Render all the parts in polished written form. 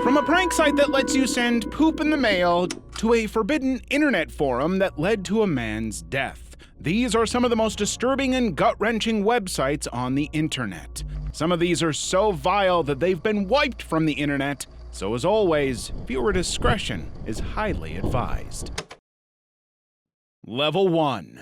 From a prank site that lets you send poop in the mail to a forbidden internet forum that led to a man's death. These are some of the most disturbing and gut-wrenching websites on the internet. Some of these are so vile that they've been wiped from the internet, so as always, viewer discretion is highly advised. Level 1.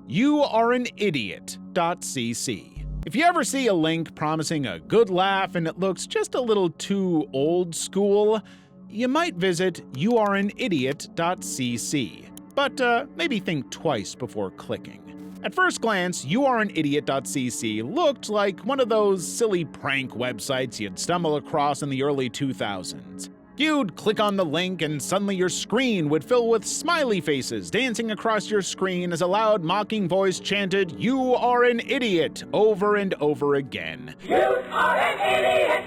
YouAreAnIdiot.cc. If you ever see a link promising a good laugh and it looks just a little too old school, you might visit YouAreAnIdiot.cc. But maybe think twice before clicking. At first glance, YouAreAnIdiot.cc looked like one of those silly prank websites you'd stumble across in the early 2000s. You'd click on the link and suddenly your screen would fill with smiley faces dancing across your screen as a loud mocking voice chanted, "You are an idiot," over and over again. You are an idiot!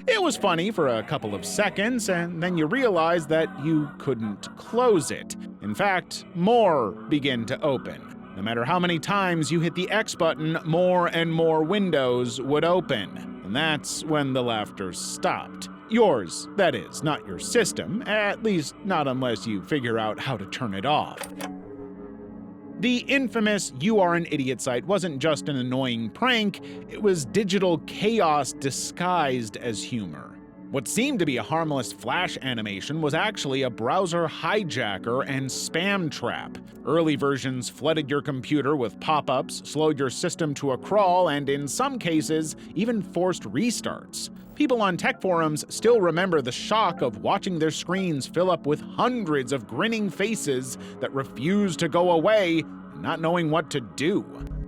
It was funny for a couple of seconds, and then you realized that you couldn't close it. In fact, more began to open. No matter how many times you hit the X button, more and more windows would open. And that's when the laughter stopped. Yours, that is, not your system, at least not unless you figure out how to turn it off. The infamous You Are an Idiot site wasn't just an annoying prank, it was digital chaos disguised as humor. What seemed to be a harmless flash animation was actually a browser hijacker and spam trap. Early versions flooded your computer with pop-ups, slowed your system to a crawl, and in some cases, even forced restarts. People on tech forums still remember the shock of watching their screens fill up with hundreds of grinning faces that refused to go away, and not knowing what to do.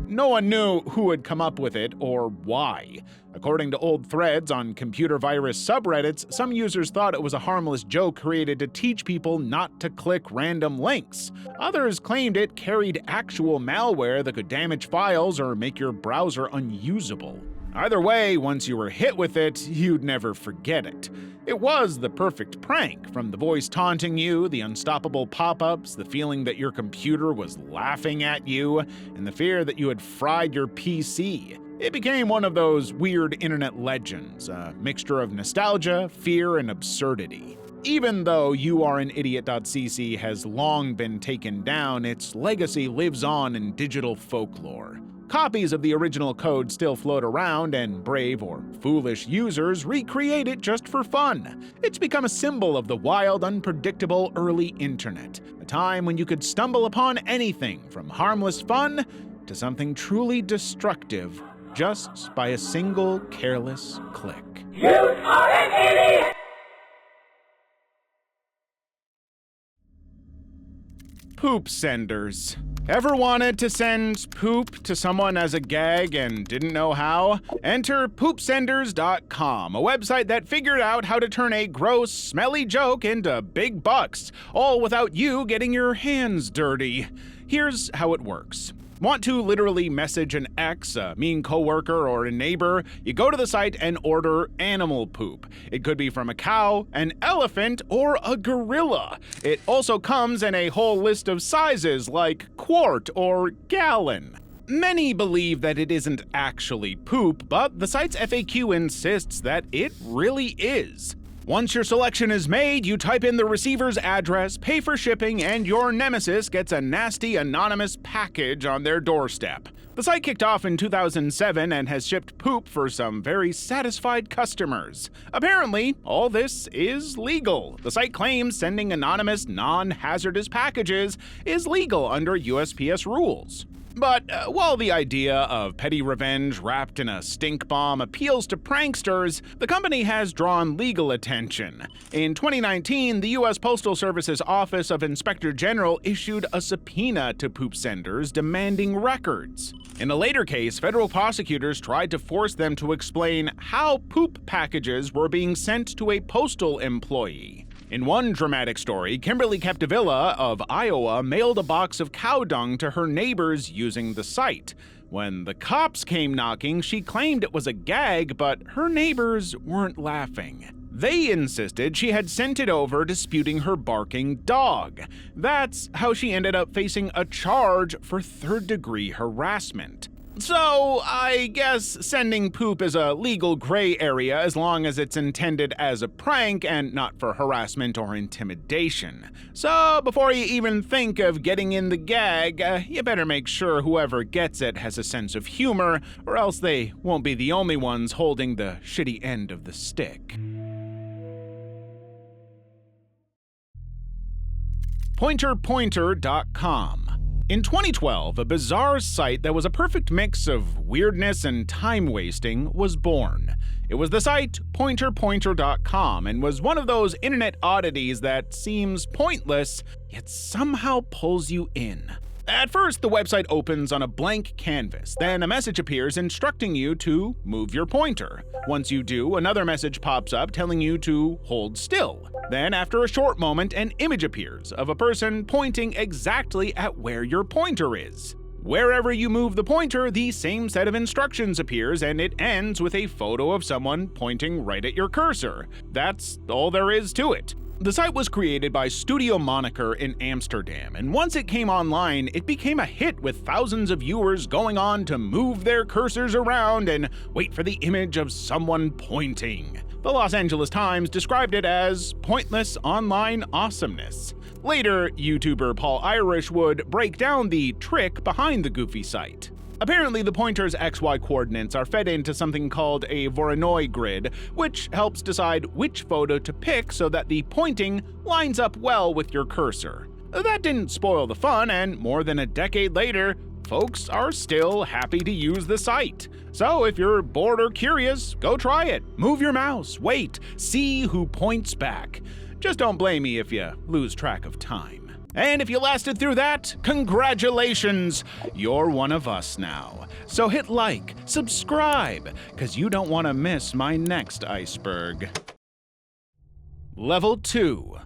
No one knew who had come up with it or why. According to old threads on computer virus subreddits, some users thought it was a harmless joke created to teach people not to click random links. Others claimed it carried actual malware that could damage files or make your browser unusable. Either way, once you were hit with it, you'd never forget it. It was the perfect prank, from the voice taunting you, the unstoppable pop-ups, the feeling that your computer was laughing at you, and the fear that you had fried your PC. It became one of those weird internet legends, a mixture of nostalgia, fear, and absurdity. Even though YouAreAnIdiot.cc has long been taken down, its legacy lives on in digital folklore. Copies of the original code still float around, and brave or foolish users recreate it just for fun. It's become a symbol of the wild, unpredictable early internet, a time when you could stumble upon anything from harmless fun to something truly destructive just by a single careless click. You are an idiot! Poop senders. Ever wanted to send poop to someone as a gag and didn't know how? Enter poopsenders.com, a website that figured out how to turn a gross, smelly joke into big bucks, all without you getting your hands dirty. Here's how it works. Want to literally message an ex, a mean coworker, or a neighbor? You go to the site and order animal poop. It could be from a cow, an elephant, or a gorilla. It also comes in a whole list of sizes like quart or gallon. Many believe that it isn't actually poop, but the site's FAQ insists that it really is. Once your selection is made, you type in the receiver's address, pay for shipping, and your nemesis gets a nasty anonymous package on their doorstep. The site kicked off in 2007 and has shipped poop for some very satisfied customers. Apparently, all this is legal. The site claims sending anonymous, non-hazardous packages is legal under USPS rules. But while the idea of petty revenge wrapped in a stink bomb appeals to pranksters, the company has drawn legal attention. In 2019, the U.S. Postal Service's Office of Inspector General issued a subpoena to poop senders demanding records. In a later case, federal prosecutors tried to force them to explain how poop packages were being sent to a postal employee. In one dramatic story, Kimberly Capdevilla of Iowa mailed a box of cow dung to her neighbors using the site. When the cops came knocking, she claimed it was a gag, but her neighbors weren't laughing. They insisted she had sent it over disputing her barking dog. That's how she ended up facing a charge for third-degree harassment. So, I guess sending poop is a legal gray area as long as it's intended as a prank and not for harassment or intimidation. So, before you even think of getting in the gag, you better make sure whoever gets it has a sense of humor, or else they won't be the only ones holding the shitty end of the stick. Pointer.com. In 2012, a bizarre site that was a perfect mix of weirdness and time-wasting was born. It was the site Pointer.com and was one of those internet oddities that seems pointless, yet somehow pulls you in. At first, the website opens on a blank canvas, then a message appears instructing you to move your pointer. Once you do, another message pops up telling you to hold still. Then, after a short moment, an image appears of a person pointing exactly at where your pointer is. Wherever you move the pointer, the same set of instructions appears, and it ends with a photo of someone pointing right at your cursor. That's all there is to it. The site was created by Studio Moniker in Amsterdam, and once it came online, it became a hit with thousands of viewers going on to move their cursors around and wait for the image of someone pointing. The Los Angeles Times described it as pointless online awesomeness. Later, YouTuber Paul Irish would break down the trick behind the goofy site. Apparently, the pointer's XY coordinates are fed into something called a Voronoi grid, which helps decide which photo to pick so that the pointing lines up well with your cursor. That didn't spoil the fun, and more than a decade later, folks are still happy to use the site. So if you're bored or curious, go try it. Move your mouse, wait, see who points back. Just don't blame me if you lose track of time. And if you lasted through that, congratulations! You're one of us now. So hit like, subscribe, because you don't want to miss my next iceberg. Level 2.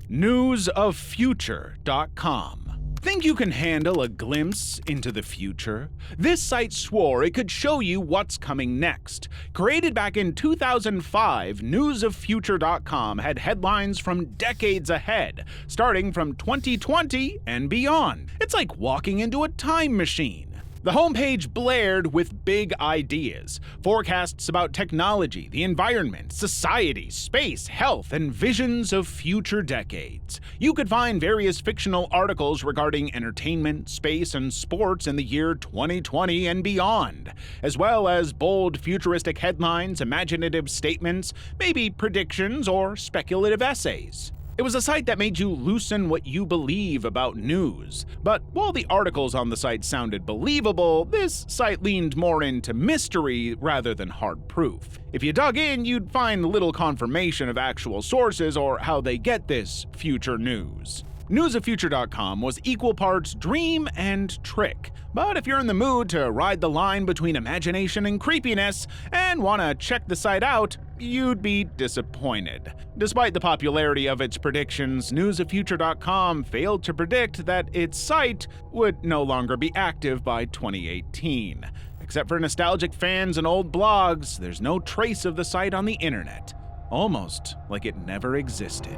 Newsoffuture.com. Think you can handle a glimpse into the future? This site swore it could show you what's coming next. Created back in 2005, Newsoffuture.com had headlines from decades ahead, starting from 2020 and beyond. It's like walking into a time machine. The homepage blared with big ideas, forecasts about technology, the environment, society, space, health, and visions of future decades. You could find various fictional articles regarding entertainment, space, and sports in the year 2020 and beyond, as well as bold futuristic headlines, imaginative statements, maybe predictions or speculative essays. It was a site that made you loosen what you believe about news. But while the articles on the site sounded believable, this site leaned more into mystery rather than hard proof. If you dug in, you'd find little confirmation of actual sources or how they get this future news. Newsoffuture.com was equal parts dream and trick, but if you're in the mood to ride the line between imagination and creepiness and want to check the site out, you'd be disappointed. Despite the popularity of its predictions, Newsoffuture.com failed to predict that its site would no longer be active by 2018. Except for nostalgic fans and old blogs, there's no trace of the site on the internet, almost like it never existed.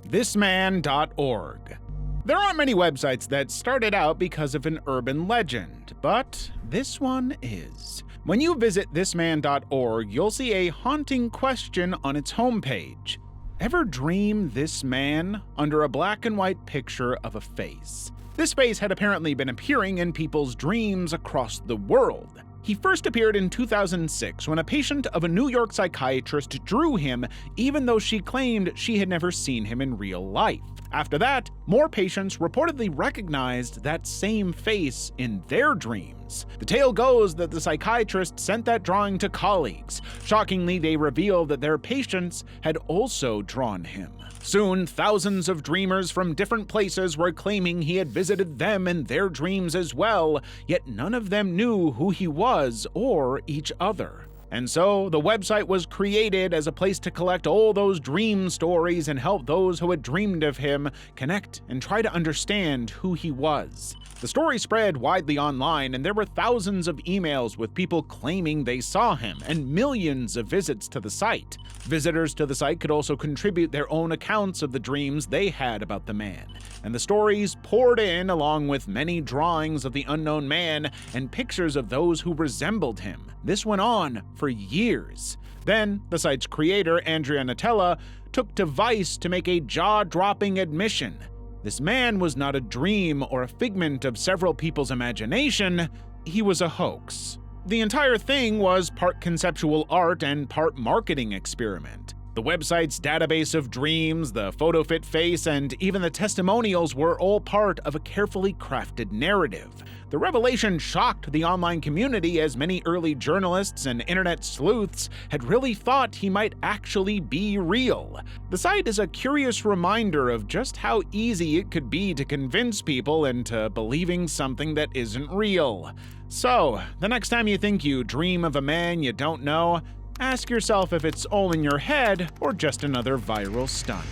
Thisman.org. There aren't many websites that started out because of an urban legend, but this one is. When you visit thisman.org, you'll see a haunting question on its homepage. Ever dream this man? Under a black and white picture of a face. This face had apparently been appearing in people's dreams across the world. He first appeared in 2006 when a patient of a New York psychiatrist drew him, even though she claimed she had never seen him in real life. After that, more patients reportedly recognized that same face in their dreams. The tale goes that the psychiatrist sent that drawing to colleagues. Shockingly, they revealed that their patients had also drawn him. Soon, thousands of dreamers from different places were claiming he had visited them in their dreams as well, yet none of them knew who he was or each other. And so the website was created as a place to collect all those dream stories and help those who had dreamed of him connect and try to understand who he was. The story spread widely online, and there were thousands of emails with people claiming they saw him, and millions of visits to the site. Visitors to the site could also contribute their own accounts of the dreams they had about the man, and the stories poured in along with many drawings of the unknown man and pictures of those who resembled him. This went on for years. Then, the site's creator, Andrea Nutella, took to Vice to make a jaw-dropping admission. This man was not a dream or a figment of several people's imagination, he was a hoax. The entire thing was part conceptual art and part marketing experiment. The website's database of dreams, the photo fit face, and even the testimonials were all part of a carefully crafted narrative. The revelation shocked the online community, as many early journalists and internet sleuths had really thought he might actually be real. The site is a curious reminder of just how easy it could be to convince people into believing something that isn't real. So, the next time you think you dream of a man you don't know, ask yourself if it's all in your head or just another viral stunt.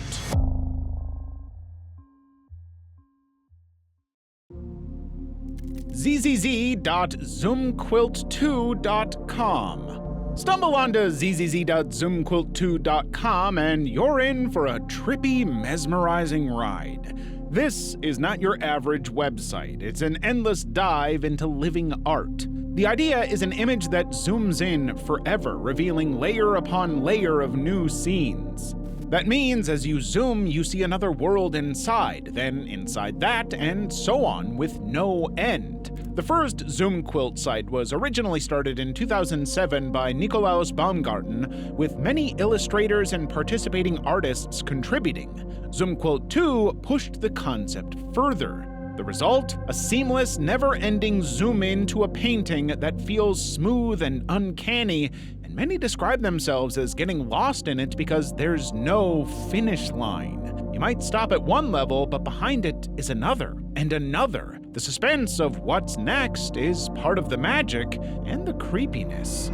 zzz.zoomquilt2.com. Stumble onto zzz.zoomquilt2.com and you're in for a trippy, mesmerizing ride. This is not your average website. It's an endless dive into living art. The idea is an image that zooms in forever, revealing layer upon layer of new scenes. That means as you zoom, you see another world inside, then inside that, and so on, with no end. The first Zoom Quilt site was originally started in 2007 by Nikolaus Baumgarten, with many illustrators and participating artists contributing. Zoom Quilt 2 pushed the concept further. The result? A seamless, never-ending zoom-in to a painting that feels smooth and uncanny, and many describe themselves as getting lost in it because there's no finish line. You might stop at one level, but behind it is another, and another. The suspense of what's next is part of the magic and the creepiness.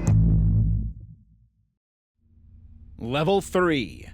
Level 3.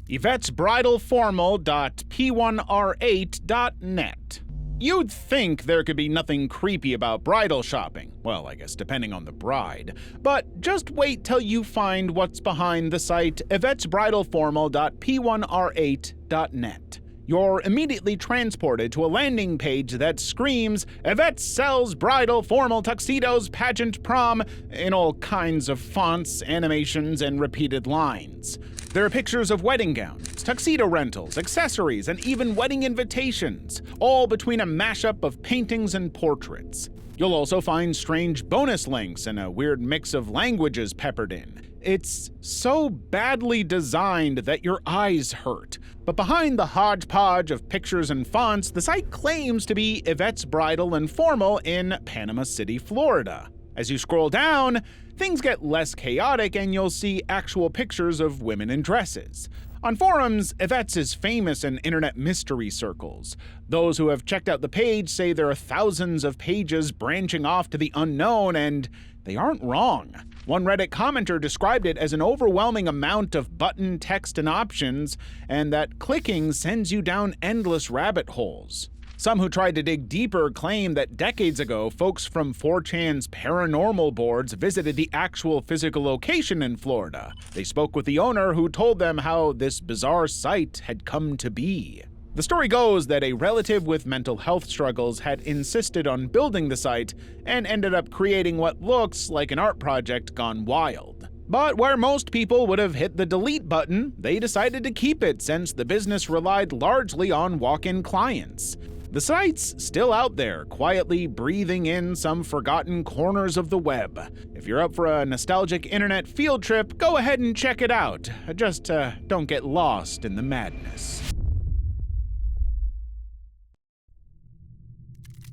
Yvette'sBridalFormal.p1r8.net. You'd think there could be nothing creepy about bridal shopping. Well, I guess depending on the bride. But just wait till you find what's behind the site Yvette'sBridalFormal.p1r8.net. You're immediately transported to a landing page that screams, "Yvette sells bridal formal tuxedos, pageant prom," in all kinds of fonts, animations, and repeated lines. There are pictures of wedding gowns, tuxedo rentals, accessories, and even wedding invitations, all between a mashup of paintings and portraits. You'll also find strange bonus links and a weird mix of languages peppered in. It's so badly designed that your eyes hurt. But behind the hodgepodge of pictures and fonts, the site claims to be Yvette's Bridal and Formal in Panama City, Florida. As you scroll down, things get less chaotic and you'll see actual pictures of women in dresses. On forums, Yvette's is famous in internet mystery circles. Those who have checked out the page say there are thousands of pages branching off to the unknown, and they aren't wrong. One Reddit commenter described it as an overwhelming amount of button text and options, and that clicking sends you down endless rabbit holes. Some who tried to dig deeper claim that decades ago, folks from 4chan's paranormal boards visited the actual physical location in Florida. They spoke with the owner, who told them how this bizarre site had come to be. The story goes that a relative with mental health struggles had insisted on building the site and ended up creating what looks like an art project gone wild. But where most people would have hit the delete button, they decided to keep it since the business relied largely on walk-in clients. The site's still out there, quietly breathing in some forgotten corners of the web. If you're up for a nostalgic internet field trip, go ahead and check it out. Just don't get lost in the madness.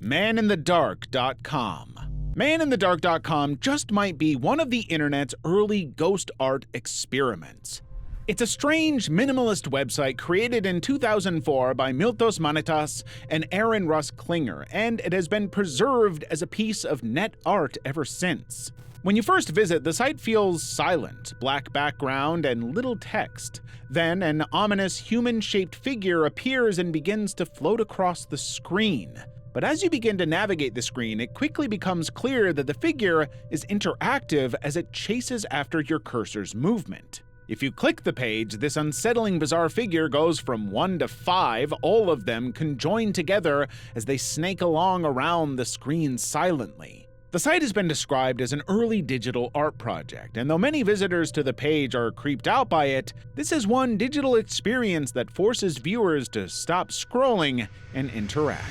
maninthedark.com. maninthedark.com just might be one of the internet's early ghost art experiments. It's a strange, minimalist website created in 2004 by Miltos Manitas and Aaron Russ Klinger, and it has been preserved as a piece of net art ever since. When you first visit, the site feels silent, black background and little text. Then an ominous human-shaped figure appears and begins to float across the screen. But as you begin to navigate the screen, it quickly becomes clear that the figure is interactive as it chases after your cursor's movement. If you click the page, this unsettling bizarre figure goes from 1 to 5, all of them conjoined together as they snake along around the screen silently. The site has been described as an early digital art project, and though many visitors to the page are creeped out by it, this is one digital experience that forces viewers to stop scrolling and interact.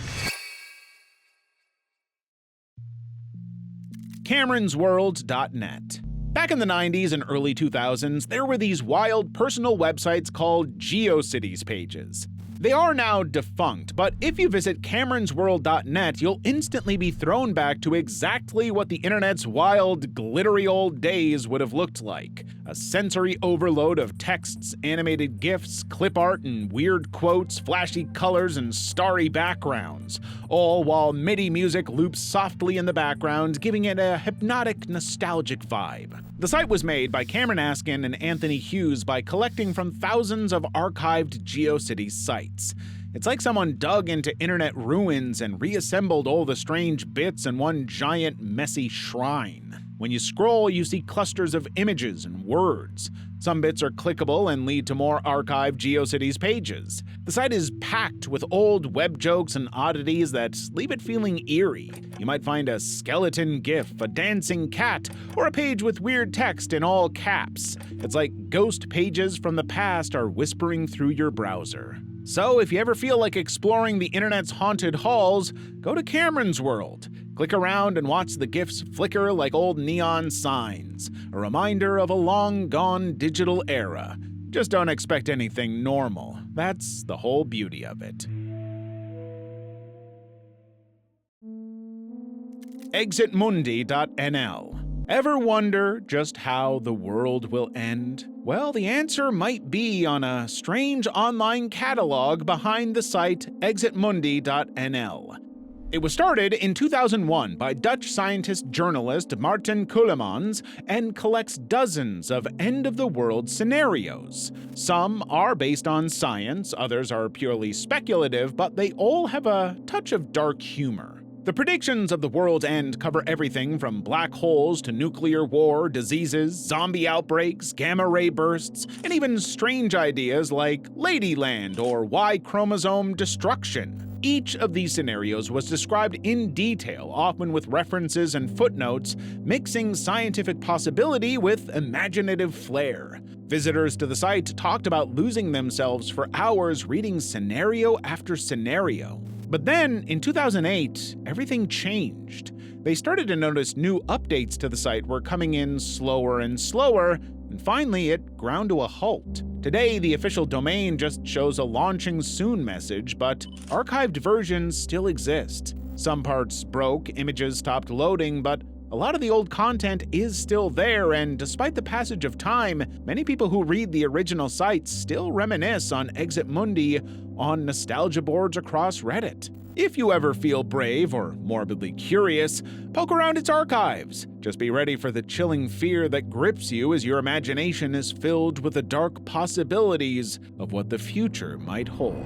CameronsWorld.net. Back in the 90s and early 2000s, there were these wild personal websites called GeoCities pages. They are now defunct, but if you visit CameronsWorld.net, you'll instantly be thrown back to exactly what the internet's wild, glittery old days would have looked like. A sensory overload of texts, animated GIFs, clip art, and weird quotes, flashy colors, and starry backgrounds, all while MIDI music loops softly in the background, giving it a hypnotic, nostalgic vibe. The site was made by Cameron Askin and Anthony Hughes by collecting from thousands of archived GeoCities sites. It's like someone dug into internet ruins and reassembled all the strange bits in one giant, messy shrine. When you scroll, you see clusters of images and words. Some bits are clickable and lead to more archived GeoCities pages. The site is packed with old web jokes and oddities that leave it feeling eerie. You might find a skeleton GIF, a dancing cat, or a page with weird text in all caps. It's like ghost pages from the past are whispering through your browser. So if you ever feel like exploring the internet's haunted halls, go to Cameron's World. Click around and watch the GIFs flicker like old neon signs, a reminder of a long-gone digital era. Just don't expect anything normal. That's the whole beauty of it. ExitMundi.nl. Ever wonder just how the world will end? Well, the answer might be on a strange online catalog behind the site ExitMundi.nl. It was started in 2001 by Dutch scientist-journalist Martin Keulemans and collects dozens of end-of-the-world scenarios. Some are based on science, others are purely speculative, but they all have a touch of dark humor. The predictions of the world's end cover everything from black holes to nuclear war, diseases, zombie outbreaks, gamma-ray bursts, and even strange ideas like Ladyland or Y-chromosome destruction. Each of these scenarios was described in detail, often with references and footnotes, mixing scientific possibility with imaginative flair. Visitors to the site talked about losing themselves for hours reading scenario after scenario. But then, in 2008, everything changed. They started to notice new updates to the site were coming in slower and slower, and finally it ground to a halt. Today, the official domain just shows a launching soon message, but archived versions still exist. Some parts broke, images stopped loading, but a lot of the old content is still there, and despite the passage of time, many people who read the original sites still reminisce on Exit Mundi on nostalgia boards across Reddit. If you ever feel brave or morbidly curious, poke around its archives. Just be ready for the chilling fear that grips you as your imagination is filled with the dark possibilities of what the future might hold.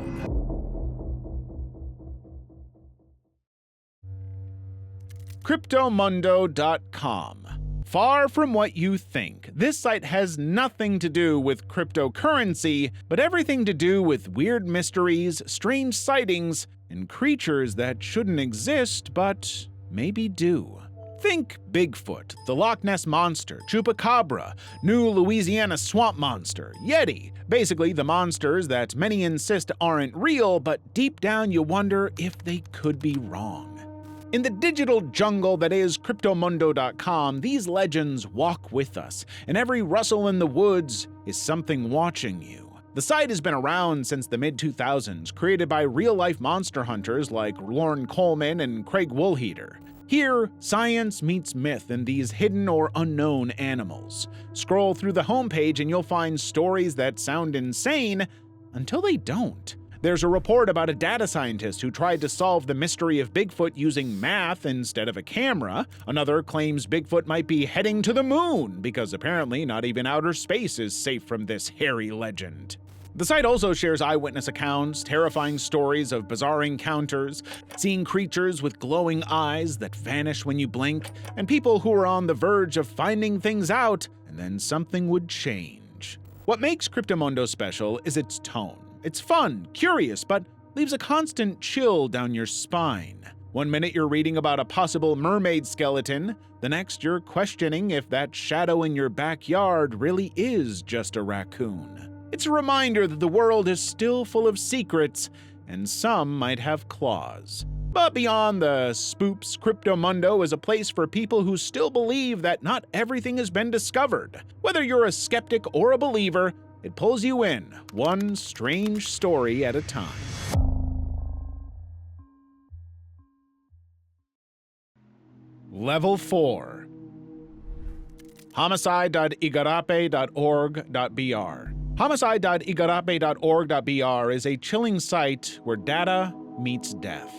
CryptoMundo.com. Far from what you think, this site has nothing to do with cryptocurrency, but everything to do with weird mysteries, strange sightings, and creatures that shouldn't exist but maybe do. Think Bigfoot, the Loch Ness Monster, Chupacabra, New Louisiana Swamp Monster, Yeti, basically the monsters that many insist aren't real, but deep down you wonder if they could be wrong. In the digital jungle that is CryptoMundo.com, these legends walk with us, and every rustle in the woods is something watching you. The site has been around since the mid-2000s, created by real-life monster hunters like Lorne Coleman and Craig Woolheater. Here, science meets myth in these hidden or unknown animals. Scroll through the homepage and you'll find stories that sound insane until they don't. There's a report about a data scientist who tried to solve the mystery of Bigfoot using math instead of a camera. Another claims Bigfoot might be heading to the moon, because apparently not even outer space is safe from this hairy legend. The site also shares eyewitness accounts, terrifying stories of bizarre encounters, seeing creatures with glowing eyes that vanish when you blink, and people who are on the verge of finding things out, and then something would change. What makes Cryptomundo special is its tone. It's fun, curious, but leaves a constant chill down your spine. One minute you're reading about a possible mermaid skeleton, the next you're questioning if that shadow in your backyard really is just a raccoon. It's a reminder that the world is still full of secrets, and some might have claws. But beyond the spoops, Cryptomundo is a place for people who still believe that not everything has been discovered. Whether you're a skeptic or a believer, it pulls you in, one strange story at a time. Level 4. Homicide.igarape.org.br. Homicide.igarape.org.br is a chilling site where data meets death.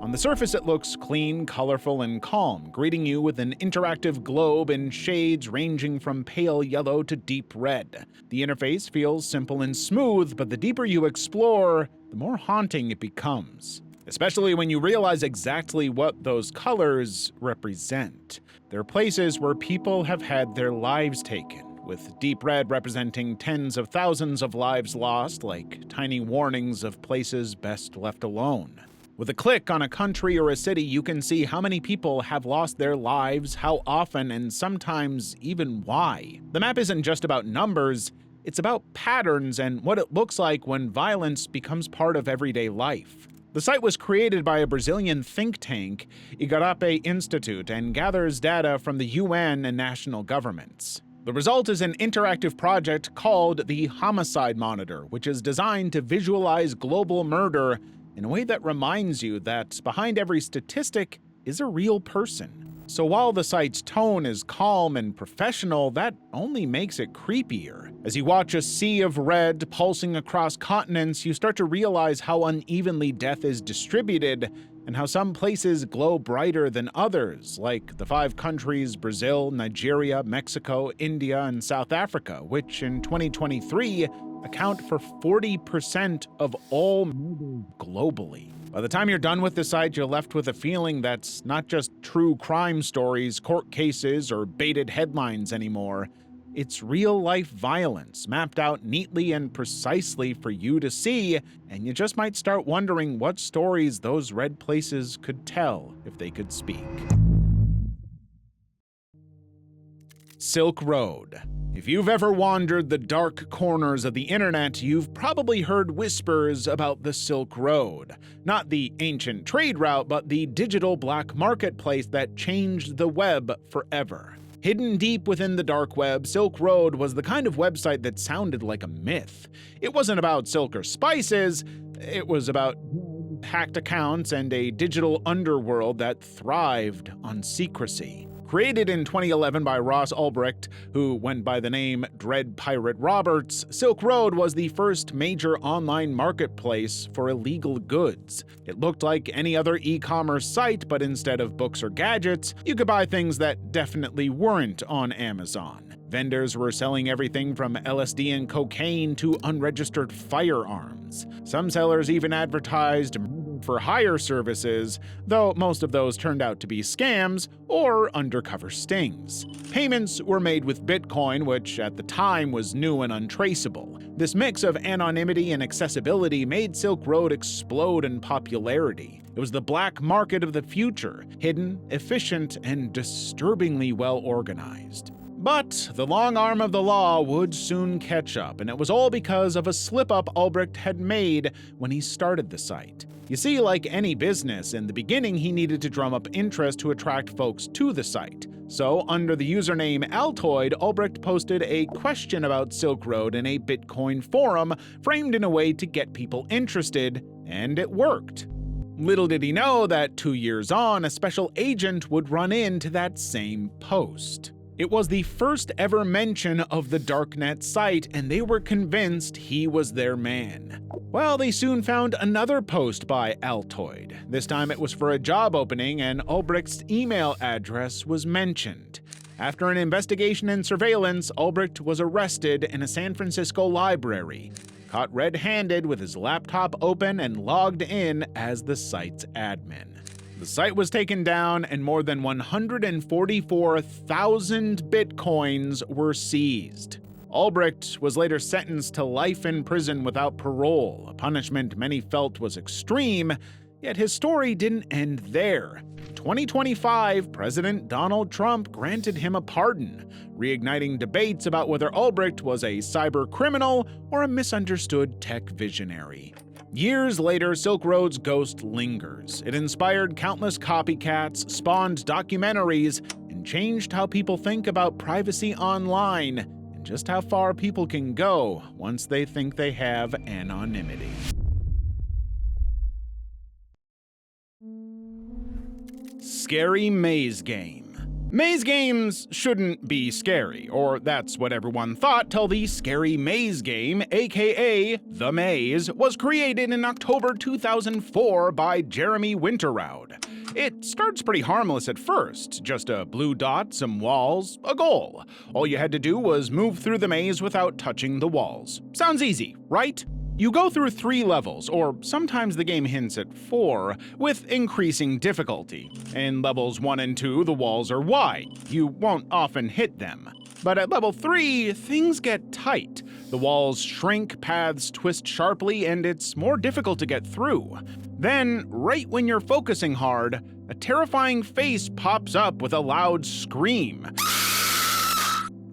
On the surface, it looks clean, colorful, and calm, greeting you with an interactive globe in shades ranging from pale yellow to deep red. The interface feels simple and smooth, but the deeper you explore, the more haunting it becomes. Especially when you realize exactly what those colors represent. They're places where people have had their lives taken, with deep red representing tens of thousands of lives lost, like tiny warnings of places best left alone. With a click on a country or a city, you can see how many people have lost their lives, how often, and sometimes even why. The map isn't just about numbers, it's about patterns and what it looks like when violence becomes part of everyday life. The site was created by a Brazilian think tank, Igarape Institute, and gathers data from the UN and national governments. The result is an interactive project called the Homicide Monitor, which is designed to visualize global murder in a way that reminds you that behind every statistic is a real person. So while the site's tone is calm and professional, that only makes it creepier. As you watch a sea of red pulsing across continents, you start to realize how unevenly death is distributed and how some places glow brighter than others, like the 5 countries Brazil, Nigeria, Mexico, India, and South Africa, which in 2023 account for 40% of all murders globally. By the time you're done with the site, you're left with a feeling that's not just true crime stories, court cases, or baited headlines anymore. It's real-life violence, mapped out neatly and precisely for you to see, and you just might start wondering what stories those red places could tell if they could speak. Silk Road. If you've ever wandered the dark corners of the internet, you've probably heard whispers about the Silk Road. Not the ancient trade route, but the digital black marketplace that changed the web forever. Hidden deep within the dark web, Silk Road was the kind of website that sounded like a myth. It wasn't about silk or spices, it was about hacked accounts and a digital underworld that thrived on secrecy. Created in 2011 by Ross Ulbricht, who went by the name Dread Pirate Roberts, Silk Road was the first major online marketplace for illegal goods. It looked like any other e-commerce site, but instead of books or gadgets, you could buy things that definitely weren't on Amazon. Vendors were selling everything from LSD and cocaine to unregistered firearms. Some sellers even advertised for hire services, though most of those turned out to be scams or undercover stings. Payments were made with Bitcoin, which at the time was new and untraceable. This mix of anonymity and accessibility made Silk Road explode in popularity. It was the black market of the future, hidden, efficient, and disturbingly well organized. But the long arm of the law would soon catch up, and it was all because of a slip-up Ulbricht had made when he started the site. You see, like any business, in the beginning he needed to drum up interest to attract folks to the site. So, under the username Altoid, Ulbricht posted a question about Silk Road in a Bitcoin forum, framed in a way to get people interested, and it worked. Little did he know that 2 years on, a special agent would run into that same post. It was the first ever mention of the darknet site, and they were convinced he was their man. Well, they soon found another post by Altoid. This time it was for a job opening, and Ulbricht's email address was mentioned. After an investigation and surveillance, Ulbricht was arrested in a San Francisco library, caught red-handed with his laptop open and logged in as the site's admin. The site was taken down and more than 144,000 bitcoins were seized. Ulbricht was later sentenced to life in prison without parole, a punishment many felt was extreme, yet his story didn't end there. In 2025, President Donald Trump granted him a pardon, reigniting debates about whether Ulbricht was a cyber criminal or a misunderstood tech visionary. Years later, Silk Road's ghost lingers. It inspired countless copycats, spawned documentaries, and changed how people think about privacy online, and just how far people can go once they think they have anonymity. Scary maze game. Maze games shouldn't be scary, or that's what everyone thought till the Scary Maze game, aka The Maze, was created in October 2004 by Jeremy Winterraud. It starts pretty harmless at first, just a blue dot, some walls, a goal. All you had to do was move through the maze without touching the walls. Sounds easy, right? You go through 3 levels, or sometimes the game hints at 4, with increasing difficulty. In levels 1 and 2, the walls are wide. You won't often hit them. But at level 3, things get tight. The walls shrink, paths twist sharply, and it's more difficult to get through. Then, right when you're focusing hard, a terrifying face pops up with a loud scream.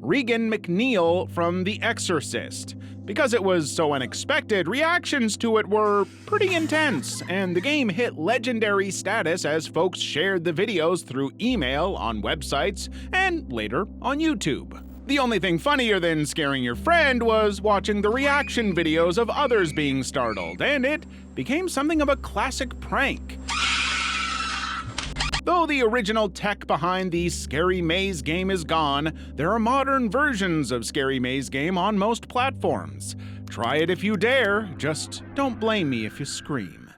Regan McNeil from The Exorcist. Because it was so unexpected, reactions to it were pretty intense, and the game hit legendary status as folks shared the videos through email, on websites, and later on YouTube. The only thing funnier than scaring your friend was watching the reaction videos of others being startled, and it became something of a classic prank. Though the original tech behind the Scary Maze game is gone, there are modern versions of Scary Maze game on most platforms. Try it if you dare, just don't blame me if you scream.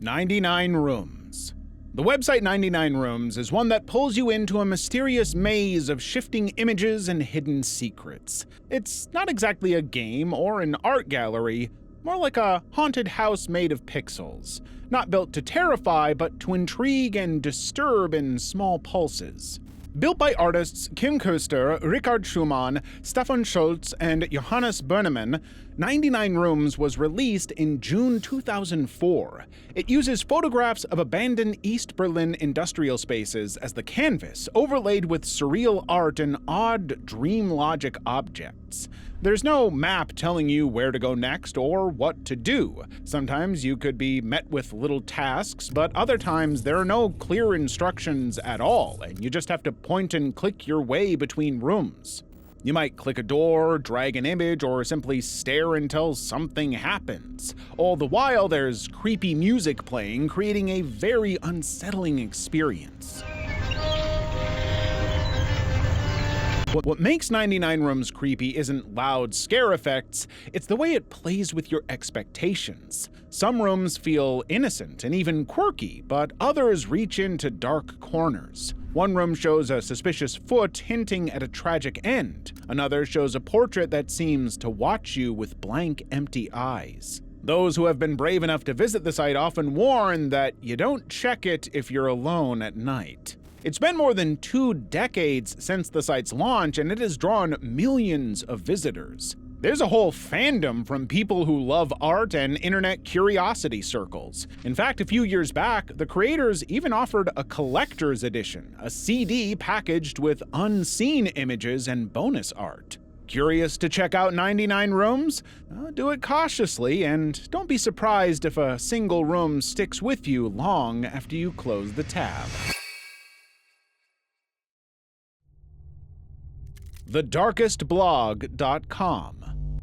99 Rooms. The website 99 Rooms is one that pulls you into a mysterious maze of shifting images and hidden secrets. It's not exactly a game or an art gallery, more like a haunted house made of pixels. Not built to terrify, but to intrigue and disturb in small pulses. Built by artists Kim Köster, Richard Schumann, Stefan Schultz, and Johannes Bernemann, 99 Rooms was released in June 2004. It uses photographs of abandoned East Berlin industrial spaces as the canvas, overlaid with surreal art and odd dream logic objects. There's no map telling you where to go next or what to do. Sometimes you could be met with little tasks, but other times there are no clear instructions at all, and you just have to point and click your way between rooms. You might click a door, drag an image, or simply stare until something happens. All the while, there's creepy music playing, creating a very unsettling experience. What makes 99 Rooms creepy isn't loud scare effects, it's the way it plays with your expectations. Some rooms feel innocent and even quirky, but others reach into dark corners. One room shows a suspicious foot hinting at a tragic end. Another shows a portrait that seems to watch you with blank, empty eyes. Those who have been brave enough to visit the site often warn that you don't check it if you're alone at night. It's been more than 2 decades since the site's launch, and it has drawn millions of visitors. There's a whole fandom from people who love art and internet curiosity circles. In fact, a few years back, the creators even offered a collector's edition, a CD packaged with unseen images and bonus art. Curious to check out 99 Rooms? Do it cautiously, and don't be surprised if a single room sticks with you long after you close the tab. TheDarkestBlog.com.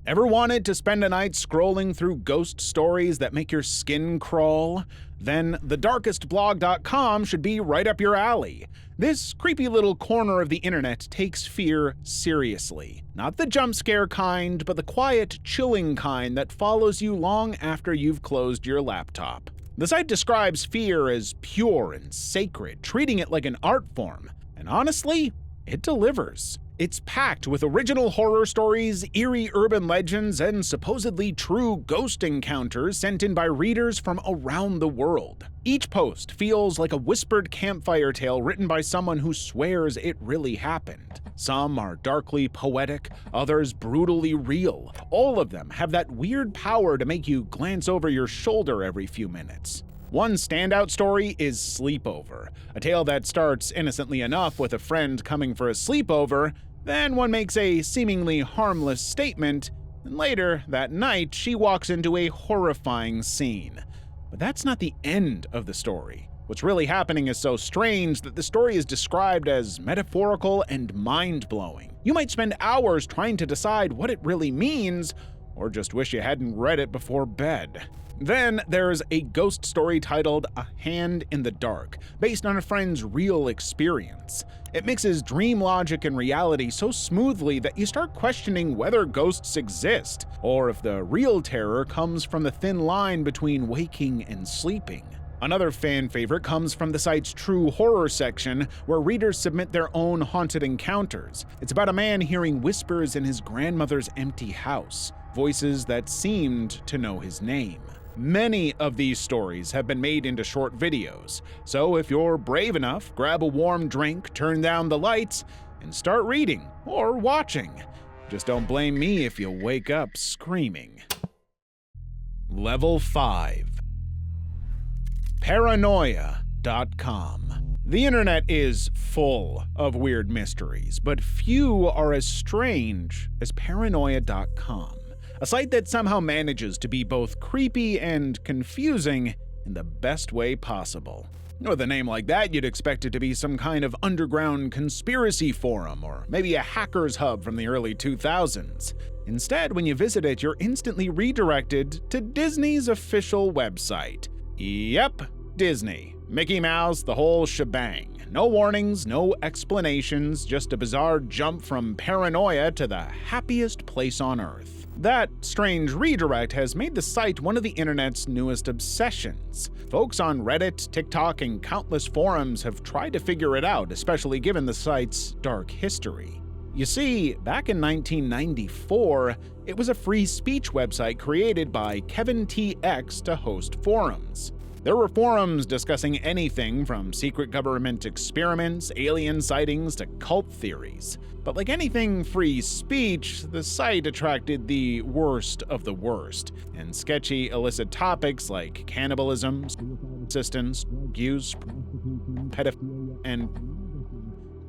Ever wanted to spend a night scrolling through ghost stories that make your skin crawl? Then thedarkestblog.com should be right up your alley. This creepy little corner of the internet takes fear seriously. Not the jump scare kind, but the quiet, chilling kind that follows you long after you've closed your laptop. The site describes fear as pure and sacred, treating it like an art form. And honestly, it delivers. It's packed with original horror stories, eerie urban legends, and supposedly true ghost encounters sent in by readers from around the world. Each post feels like a whispered campfire tale written by someone who swears it really happened. Some are darkly poetic, others brutally real. All of them have that weird power to make you glance over your shoulder every few minutes. One standout story is Sleepover, a tale that starts innocently enough with a friend coming for a sleepover, then one makes a seemingly harmless statement, and later that night she walks into a horrifying scene. But that's not the end of the story. What's really happening is so strange that the story is described as metaphorical and mind-blowing. You might spend hours trying to decide what it really means, or just wish you hadn't read it before bed. Then there's a ghost story titled A Hand in the Dark, based on a friend's real experience. It mixes dream logic and reality so smoothly that you start questioning whether ghosts exist, or if the real terror comes from the thin line between waking and sleeping. Another fan favorite comes from the site's True Horror section, where readers submit their own haunted encounters. It's about a man hearing whispers in his grandmother's empty house, voices that seemed to know his name. Many of these stories have been made into short videos, so if you're brave enough, grab a warm drink, turn down the lights, and start reading or watching. Just don't blame me if you wake up screaming. Level 5. Paranoia.com. The internet is full of weird mysteries, but few are as strange as Paranoia.com. A site that somehow manages to be both creepy and confusing in the best way possible. With a name like that, you'd expect it to be some kind of underground conspiracy forum, or maybe a hacker's hub from the early 2000s. Instead, when you visit it, you're instantly redirected to Disney's official website. Yep, Disney. Mickey Mouse, the whole shebang. No warnings, no explanations, just a bizarre jump from paranoia to the happiest place on Earth. That strange redirect has made the site one of the internet's newest obsessions. Folks on Reddit, TikTok, and countless forums have tried to figure it out, especially given the site's dark history. You see, back in 1994, it was a free speech website created by Kevin T. X to host forums. There were forums discussing anything from secret government experiments, alien sightings, to cult theories. But like anything free speech, the site attracted the worst of the worst, and sketchy illicit topics like cannibalism, assistance, use, pedophilia, and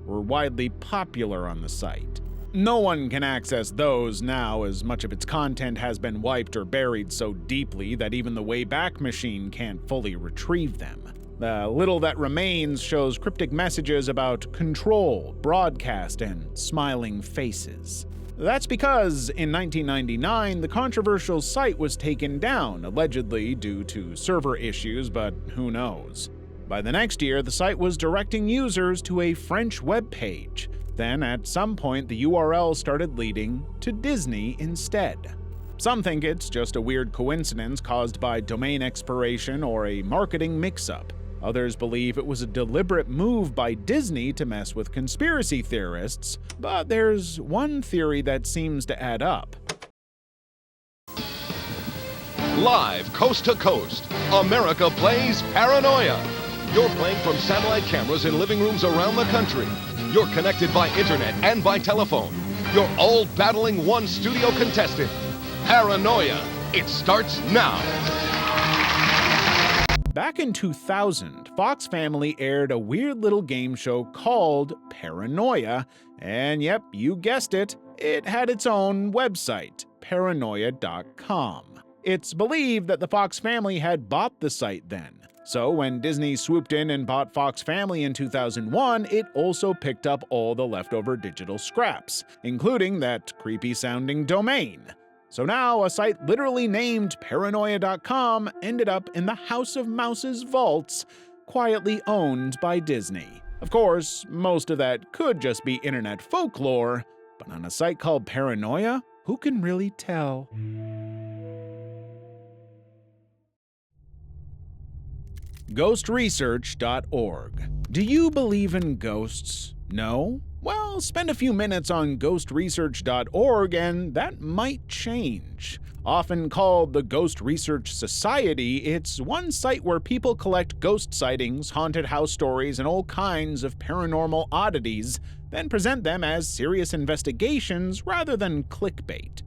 were widely popular on the site. No one can access those now, as much of its content has been wiped or buried so deeply that even the Wayback Machine can't fully retrieve them. The little that remains shows cryptic messages about control, broadcast, and smiling faces. That's because, in 1999, the controversial site was taken down, allegedly due to server issues, but who knows. By the next year, the site was directing users to a French web page. Then, at some point, the URL started leading to Disney instead. Some think it's just a weird coincidence caused by domain expiration or a marketing mix-up. Others believe it was a deliberate move by Disney to mess with conspiracy theorists, but there's one theory that seems to add up. Live coast to coast, America plays Paranoia. You're playing from satellite cameras in living rooms around the country. You're connected by internet and by telephone. You're all battling one studio contestant. Paranoia. It starts now. Back in 2000, Fox Family aired a weird little game show called Paranoia, and yep, you guessed it, it had its own website, Paranoia.com. It's believed that the Fox Family had bought the site then. So when Disney swooped in and bought Fox Family in 2001, it also picked up all the leftover digital scraps, including that creepy-sounding domain. So now a site literally named Paranoia.com ended up in the House of Mouse's vaults, quietly owned by Disney. Of course, most of that could just be internet folklore, but on a site called Paranoia, who can really tell? GhostResearch.org. Do you believe in ghosts? No? Well, spend a few minutes on GhostResearch.org and that might change. Often called the Ghost Research Society, it's one site where people collect ghost sightings, haunted house stories, and all kinds of paranormal oddities, then present them as serious investigations rather than clickbait.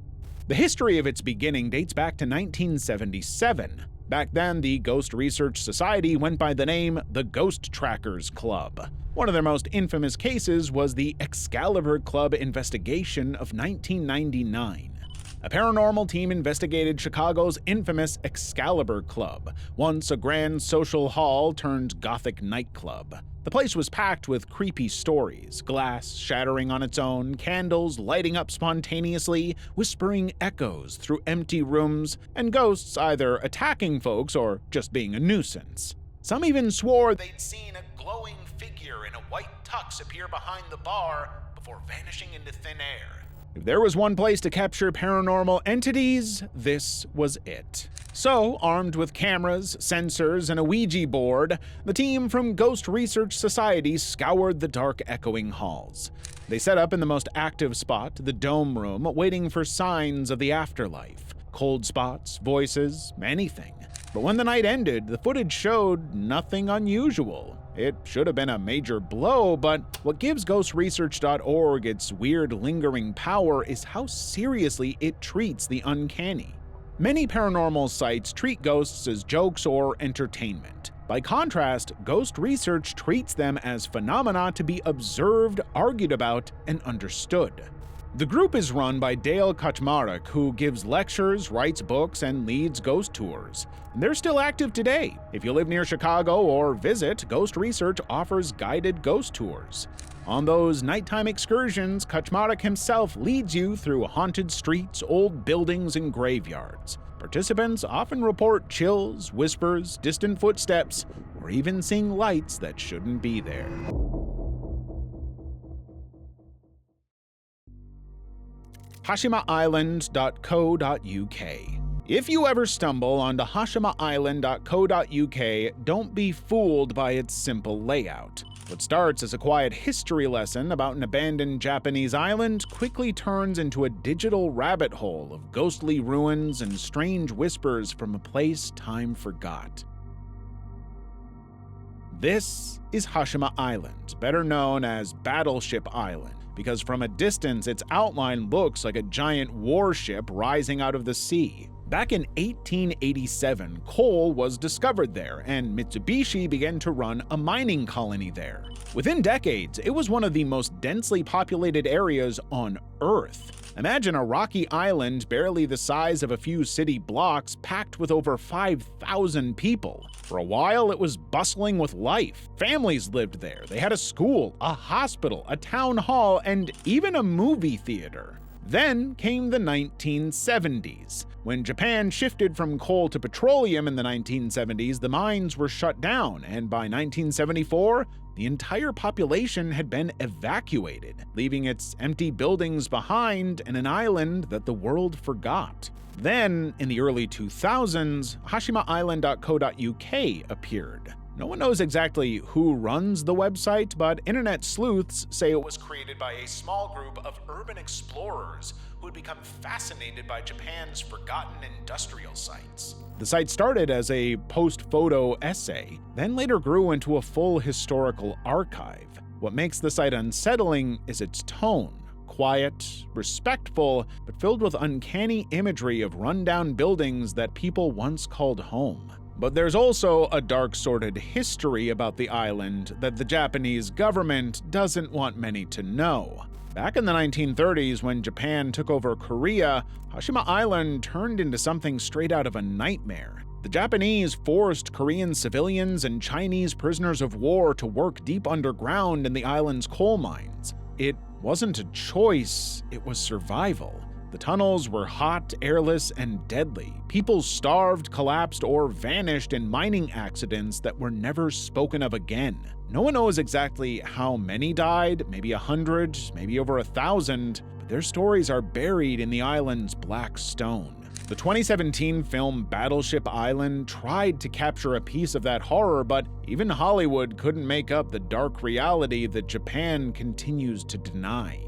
The history of its beginning dates back to 1977. Back then, the Ghost Research Society went by the name the Ghost Trackers Club. One of their most infamous cases was the Excalibur Club investigation of 1999. A paranormal team investigated Chicago's infamous Excalibur Club, once a grand social hall turned gothic nightclub. The place was packed with creepy stories, glass shattering on its own, candles lighting up spontaneously, whispering echoes through empty rooms, and ghosts either attacking folks or just being a nuisance. Some even swore they'd seen a glowing figure in a white tux appear behind the bar before vanishing into thin air. If there was one place to capture paranormal entities, this was it. So, armed with cameras, sensors, and a Ouija board, the team from Ghost Research Society scoured the dark, echoing halls. They set up in the most active spot, the dome room, waiting for signs of the afterlife. Cold spots, voices, anything. But when the night ended, the footage showed nothing unusual. It should have been a major blow, but what gives GhostResearch.org its weird, lingering power is how seriously it treats the uncanny. Many paranormal sites treat ghosts as jokes or entertainment. By contrast, Ghost Research treats them as phenomena to be observed, argued about, and understood. The group is run by Dale Kaczmarek, who gives lectures, writes books, and leads ghost tours. They're still active today. If you live near Chicago or visit, Ghost Research offers guided ghost tours. On those nighttime excursions, Kaczmarek himself leads you through haunted streets, old buildings, and graveyards. Participants often report chills, whispers, distant footsteps, or even seeing lights that shouldn't be there. HashimaIsland.co.uk. If you ever stumble onto HashimaIsland.co.uk, don't be fooled by its simple layout. What starts as a quiet history lesson about an abandoned Japanese island quickly turns into a digital rabbit hole of ghostly ruins and strange whispers from a place time forgot. This is Hashima Island, better known as Battleship Island, because from a distance its outline looks like a giant warship rising out of the sea. Back in 1887, coal was discovered there, and Mitsubishi began to run a mining colony there. Within decades, it was one of the most densely populated areas on Earth. Imagine a rocky island barely the size of a few city blocks packed with over 5,000 people. For a while, it was bustling with life. Families lived there. They had a school, a hospital, a town hall, and even a movie theater. Then came the 1970s. When Japan shifted from coal to petroleum in the 1970s, the mines were shut down, and by 1974, the entire population had been evacuated, leaving its empty buildings behind and an island that the world forgot. Then, in the early 2000s, HashimaIsland.co.uk appeared. No one knows exactly who runs the website, but internet sleuths say it was created by a small group of urban explorers who had become fascinated by Japan's forgotten industrial sites. The site started as a post-photo essay, then later grew into a full historical archive. What makes the site unsettling is its tone. Quiet, respectful, but filled with uncanny imagery of rundown buildings that people once called home. But there's also a dark, sordid history about the island that the Japanese government doesn't want many to know. Back in the 1930s, when Japan took over Korea, Hashima Island turned into something straight out of a nightmare. The Japanese forced Korean civilians and Chinese prisoners of war to work deep underground in the island's coal mines. It wasn't a choice, it was survival. The tunnels were hot, airless, and deadly. People starved, collapsed, or vanished in mining accidents that were never spoken of again. No one knows exactly how many died, maybe 100, maybe over 1,000, but their stories are buried in the island's black stone. The 2017 film Battleship Island tried to capture a piece of that horror, but even Hollywood couldn't make up the dark reality that Japan continues to deny.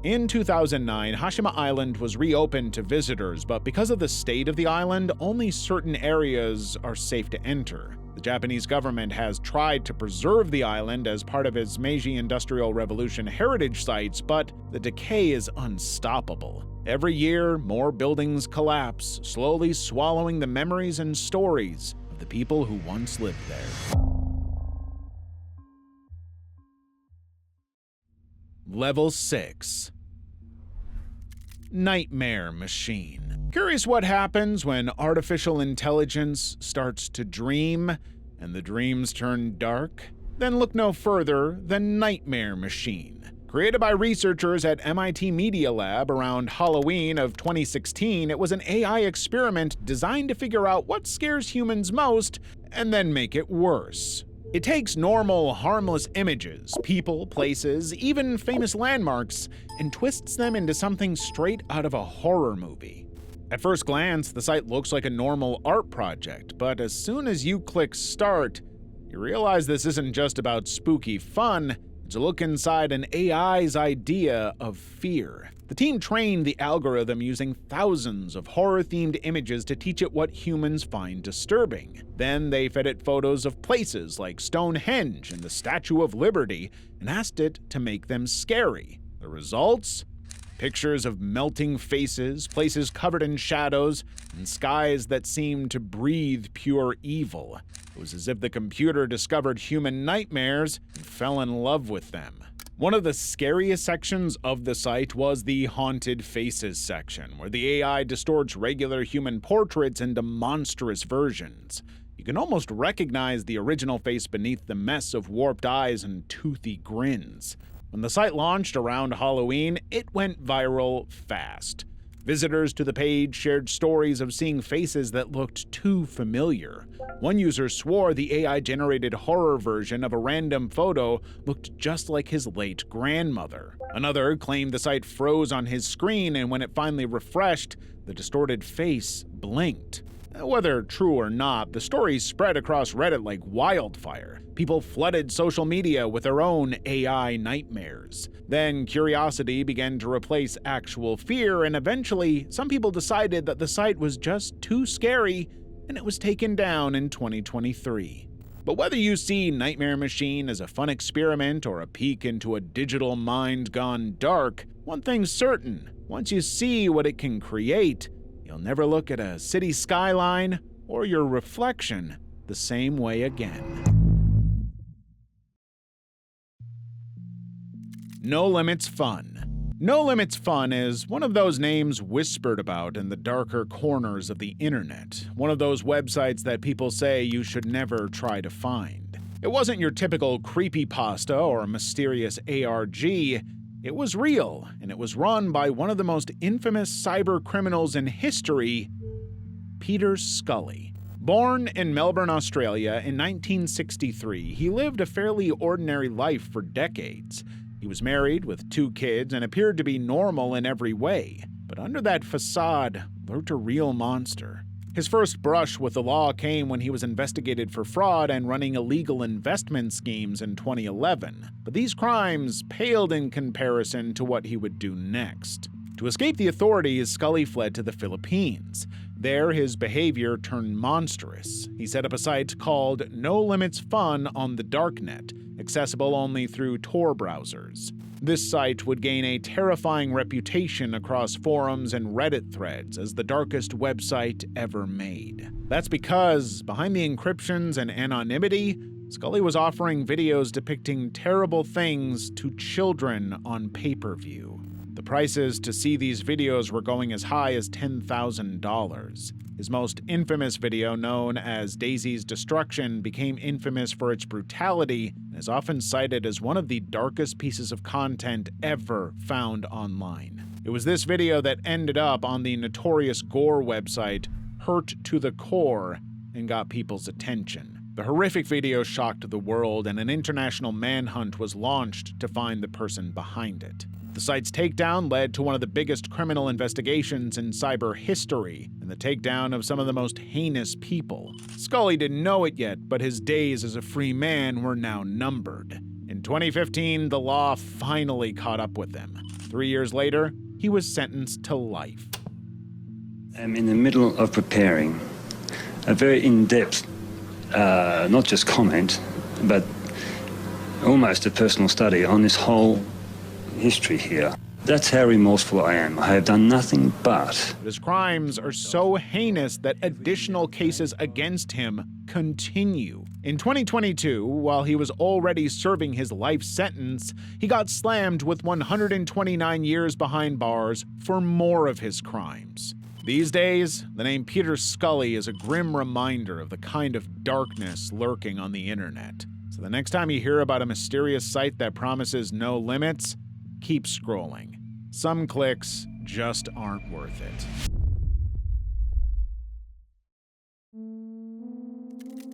In 2009, Hashima Island was reopened to visitors, but because of the state of the island, only certain areas are safe to enter. The Japanese government has tried to preserve the island as part of its Meiji Industrial Revolution heritage sites, but the decay is unstoppable. Every year, more buildings collapse, slowly swallowing the memories and stories of the people who once lived there. Level 6. Nightmare Machine. Curious what happens when artificial intelligence starts to dream and the dreams turn dark? Then look no further than Nightmare Machine. Created by researchers at MIT Media Lab around Halloween of 2016, it was an AI experiment designed to figure out what scares humans most and then make it worse. It takes normal, harmless images, people, places, even famous landmarks, and twists them into something straight out of a horror movie. At first glance, the site looks like a normal art project, but as soon as you click Start, you realize this isn't just about spooky fun, it's a look inside an AI's idea of fear. The team trained the algorithm using thousands of horror-themed images to teach it what humans find disturbing. Then they fed it photos of places like Stonehenge and the Statue of Liberty and asked it to make them scary. The results? Pictures of melting faces, places covered in shadows, and skies that seemed to breathe pure evil. It was as if the computer discovered human nightmares and fell in love with them. One of the scariest sections of the site was the Haunted Faces section, where the AI distorts regular human portraits into monstrous versions. You can almost recognize the original face beneath the mess of warped eyes and toothy grins. When the site launched around Halloween, it went viral fast. Visitors to the page shared stories of seeing faces that looked too familiar. One user swore the AI-generated horror version of a random photo looked just like his late grandmother. Another claimed the site froze on his screen, and when it finally refreshed, the distorted face blinked. Whether true or not, the story spread across Reddit like wildfire. People flooded social media with their own AI nightmares. Then curiosity began to replace actual fear, and eventually, some people decided that the site was just too scary, and it was taken down in 2023. But whether you see Nightmare Machine as a fun experiment or a peek into a digital mind gone dark, one thing's certain: once you see what it can create, you'll never look at a city skyline or your reflection the same way again. No Limits Fun. No Limits Fun is one of those names whispered about in the darker corners of the internet, one of those websites that people say you should never try to find. It wasn't your typical creepypasta or mysterious ARG. It was real, and it was run by one of the most infamous cyber criminals in history, Peter Scully. Born in Melbourne, Australia in 1963, he lived a fairly ordinary life for decades. He was married with 2 kids and appeared to be normal in every way, but under that facade lurked a real monster. His first brush with the law came when he was investigated for fraud and running illegal investment schemes in 2011, but these crimes paled in comparison to what he would do next. To escape the authorities, Scully fled to the Philippines. There, his behavior turned monstrous. He set up a site called No Limits Fun on the darknet, accessible only through Tor browsers. This site would gain a terrifying reputation across forums and Reddit threads as the darkest website ever made. That's because, behind the encryptions and anonymity, Scully was offering videos depicting terrible things to children on pay-per-view. The prices to see these videos were going as high as $10,000. His most infamous video, known as Daisy's Destruction, became infamous for its brutality and is often cited as one of the darkest pieces of content ever found online. It was this video that ended up on the notorious gore website Hurt to the Core and got people's attention. The horrific video shocked the world, and an international manhunt was launched to find the person behind it. The site's takedown led to one of the biggest criminal investigations in cyber history, and the takedown of some of the most heinous people. Scully didn't know it yet, but his days as a free man were now numbered. In 2015, the law finally caught up with him. 3 years later, he was sentenced to life. I'm in the middle of preparing a very in-depth, not just comment, but almost a personal study on this whole history here. That's how remorseful I am. I have done nothing but. His crimes are so heinous that additional cases against him continue. In 2022, while he was already serving his life sentence, he got slammed with 129 years behind bars for more of his crimes. These days, the name Peter Scully is a grim reminder of the kind of darkness lurking on the internet. So the next time you hear about a mysterious site that promises no limits, keep scrolling. Some clicks just aren't worth it.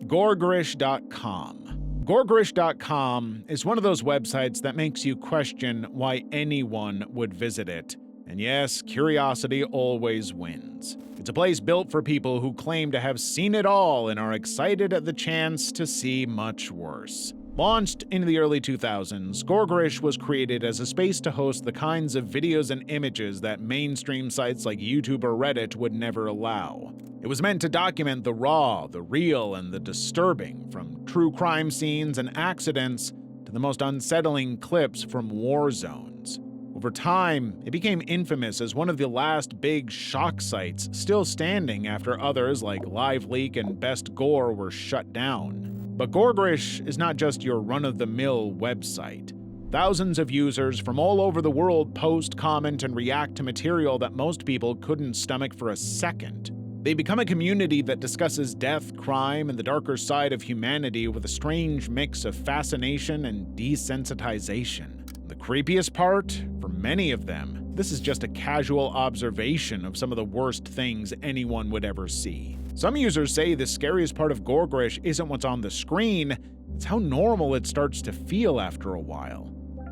Gorgrish.com. Gorgrish.com is one of those websites that makes you question why anyone would visit it. And yes, curiosity always wins. It's a place built for people who claim to have seen it all and are excited at the chance to see much worse. Launched in the early 2000s, Gorgrish was created as a space to host the kinds of videos and images that mainstream sites like YouTube or Reddit would never allow. It was meant to document the raw, the real, and the disturbing, from true crime scenes and accidents to the most unsettling clips from war zones. Over time, it became infamous as one of the last big shock sites still standing after others like LiveLeak and Best Gore were shut down. But Gorgrish is not just your run-of-the-mill website. Thousands of users from all over the world post, comment, and react to material that most people couldn't stomach for a second. They become a community that discusses death, crime, and the darker side of humanity with a strange mix of fascination and desensitization. The creepiest part, for many of them, this is just a casual observation of some of the worst things anyone would ever see. Some users say the scariest part of Gorgrish isn't what's on the screen, it's how normal it starts to feel after a while.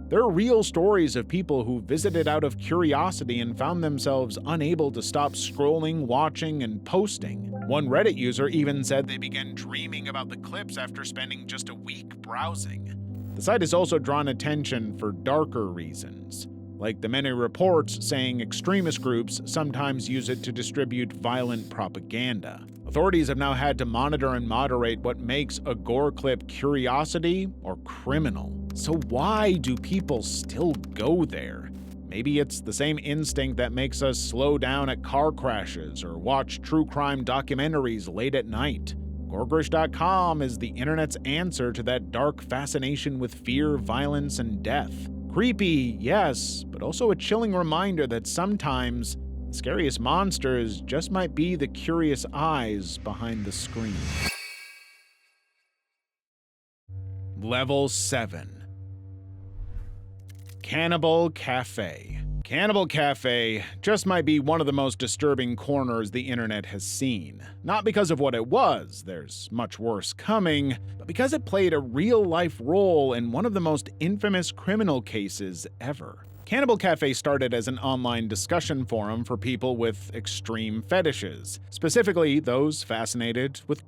There are real stories of people who visited out of curiosity and found themselves unable to stop scrolling, watching, and posting. One Reddit user even said they began dreaming about the clips after spending just a week browsing. The site has also drawn attention for darker reasons, like the many reports saying extremist groups sometimes use it to distribute violent propaganda. Authorities have now had to monitor and moderate what makes a gore clip curiosity or criminal. So why do people still go there? Maybe it's the same instinct that makes us slow down at car crashes or watch true crime documentaries late at night. Gorgrish.com is the internet's answer to that dark fascination with fear, violence, and death. Creepy, yes, but also a chilling reminder that sometimes the scariest monsters just might be the curious eyes behind the screen. Level 7. Cannibal Cafe. Cannibal Cafe just might be one of the most disturbing corners the internet has seen. Not because of what it was, there's much worse coming, but because it played a real-life role in one of the most infamous criminal cases ever. Cannibal Cafe started as an online discussion forum for people with extreme fetishes, specifically those fascinated with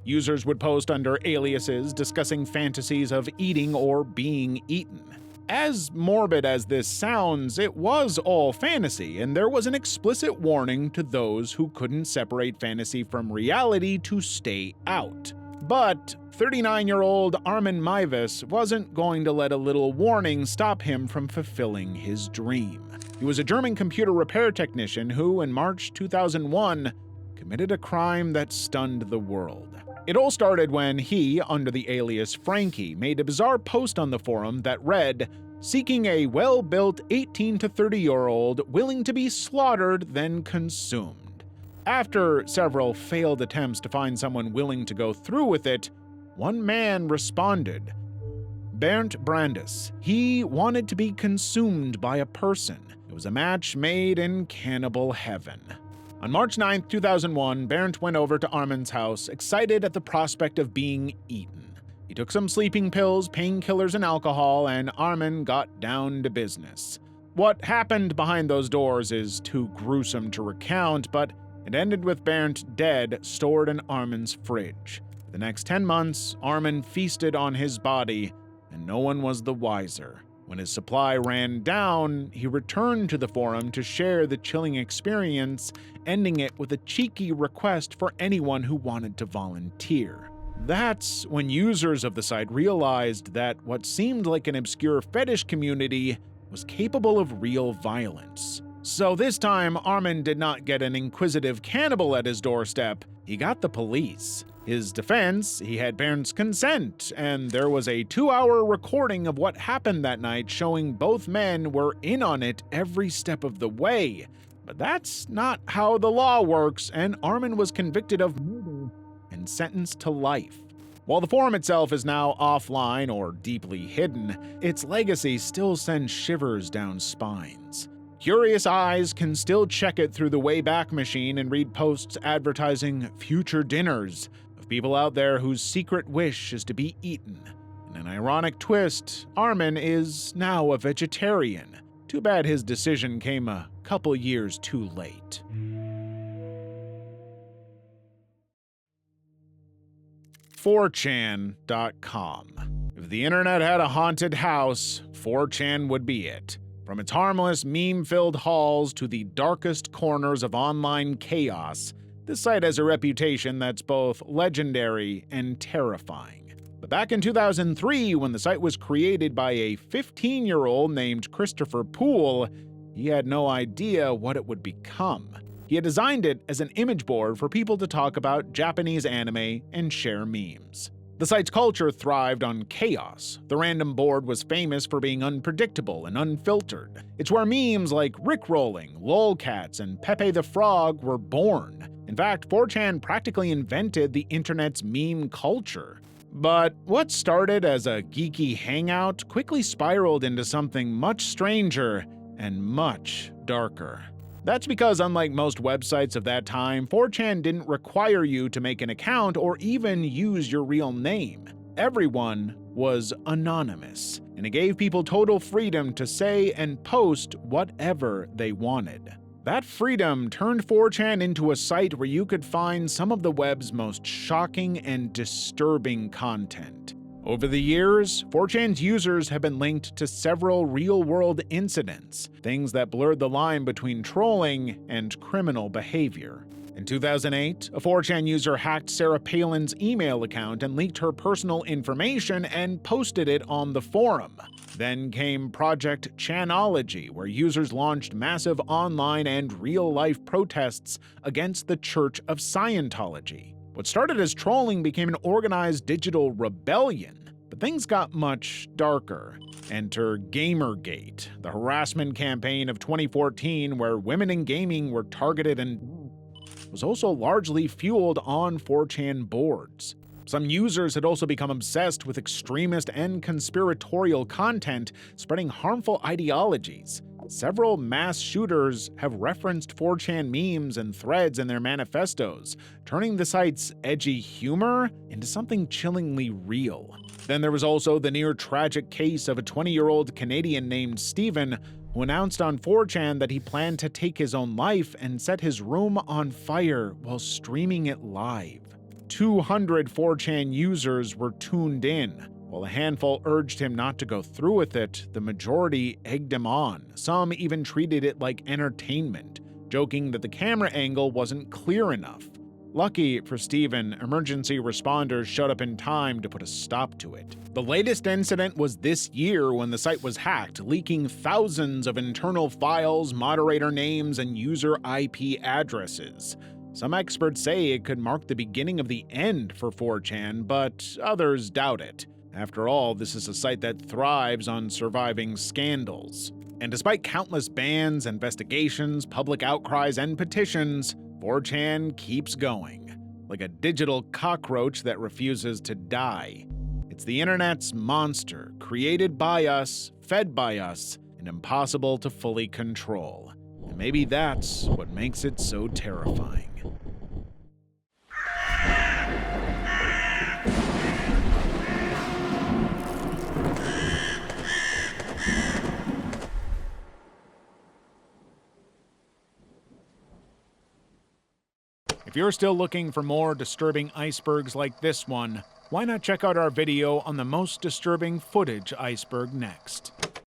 users would post under aliases discussing fantasies of eating or being eaten. As morbid as this sounds, it was all fantasy, and there was an explicit warning to those who couldn't separate fantasy from reality to stay out. But 39-year-old Armin Meiwes wasn't going to let a little warning stop him from fulfilling his dream. He was a German computer repair technician who, in March 2001, committed a crime that stunned the world. It all started when he, under the alias Frankie, made a bizarre post on the forum that read, "Seeking a well-built 18 to 30-year-old willing to be slaughtered then consumed." After several failed attempts to find someone willing to go through with it, one man responded. Bernd Brandis. He wanted to be consumed by a person. It was a match made in cannibal heaven. On March 9, 2001, Bernd went over to Armin's house, excited at the prospect of being eaten. He took some sleeping pills, painkillers, and alcohol, and Armin got down to business. What happened behind those doors is too gruesome to recount, but it ended with Bernd dead, stored in Armin's fridge. For the next 10 months, Armin feasted on his body, and no one was the wiser. When his supply ran down, he returned to the forum to share the chilling experience, ending it with a cheeky request for anyone who wanted to volunteer. That's when users of the site realized that what seemed like an obscure fetish community was capable of real violence. So this time, Armin did not get an inquisitive cannibal at his doorstep, he got the police. His defense, he had Bernd's consent, and there was a 2-hour recording of what happened that night showing both men were in on it every step of the way. But that's not how the law works, and Armin was convicted of murder and sentenced to life. While the forum itself is now offline or deeply hidden, its legacy still sends shivers down spines. Curious eyes can still check it through the Wayback Machine and read posts advertising future dinners of people out there whose secret wish is to be eaten. In an ironic twist, Armin is now a vegetarian. Too bad his decision came a couple years too late. 4chan.com. If the internet had a haunted house, 4chan would be it. From its harmless, meme-filled halls to the darkest corners of online chaos, this site has a reputation that's both legendary and terrifying. But back in 2003, when the site was created by a 15-year-old named Christopher Poole, he had no idea what it would become. He had designed it as an image board for people to talk about Japanese anime and share memes. The site's culture thrived on chaos. The random board was famous for being unpredictable and unfiltered. It's where memes like Rickrolling, lolcats, and Pepe the Frog were born. In fact, 4chan practically invented the internet's meme culture. But what started as a geeky hangout quickly spiraled into something much stranger and much darker. That's because, unlike most websites of that time, 4chan didn't require you to make an account or even use your real name. Everyone was anonymous, and it gave people total freedom to say and post whatever they wanted. That freedom turned 4chan into a site where you could find some of the web's most shocking and disturbing content. Over the years, 4chan's users have been linked to several real-world incidents, things that blurred the line between trolling and criminal behavior. In 2008, a 4chan user hacked Sarah Palin's email account and leaked her personal information and posted it on the forum. Then came Project Chanology, where users launched massive online and real-life protests against the Church of Scientology. What started as trolling became an organized digital rebellion, but things got much darker. Enter Gamergate, the harassment campaign of 2014 where women in gaming were targeted and was also largely fueled on 4chan boards. Some users had also become obsessed with extremist and conspiratorial content, spreading harmful ideologies. Several mass shooters have referenced 4chan memes and threads in their manifestos, turning the site's edgy humor into something chillingly real. Then there was also the near-tragic case of a 20-year-old Canadian named Steven, who announced on 4chan that he planned to take his own life and set his room on fire while streaming it live. 200 4chan users were tuned in. While a handful urged him not to go through with it, the majority egged him on. Some even treated it like entertainment, joking that the camera angle wasn't clear enough. Lucky for Steven, emergency responders showed up in time to put a stop to it. The latest incident was this year when the site was hacked, leaking thousands of internal files, moderator names, and user IP addresses. Some experts say it could mark the beginning of the end for 4chan, but others doubt it. After all, this is a site that thrives on surviving scandals. And despite countless bans, investigations, public outcries, and petitions, 4chan keeps going, like a digital cockroach that refuses to die. It's the internet's monster, created by us, fed by us, and and impossible to fully control. And maybe that's what makes it so terrifying. If you're still looking for more disturbing icebergs like this one, why not check out our video on the most disturbing footage iceberg next?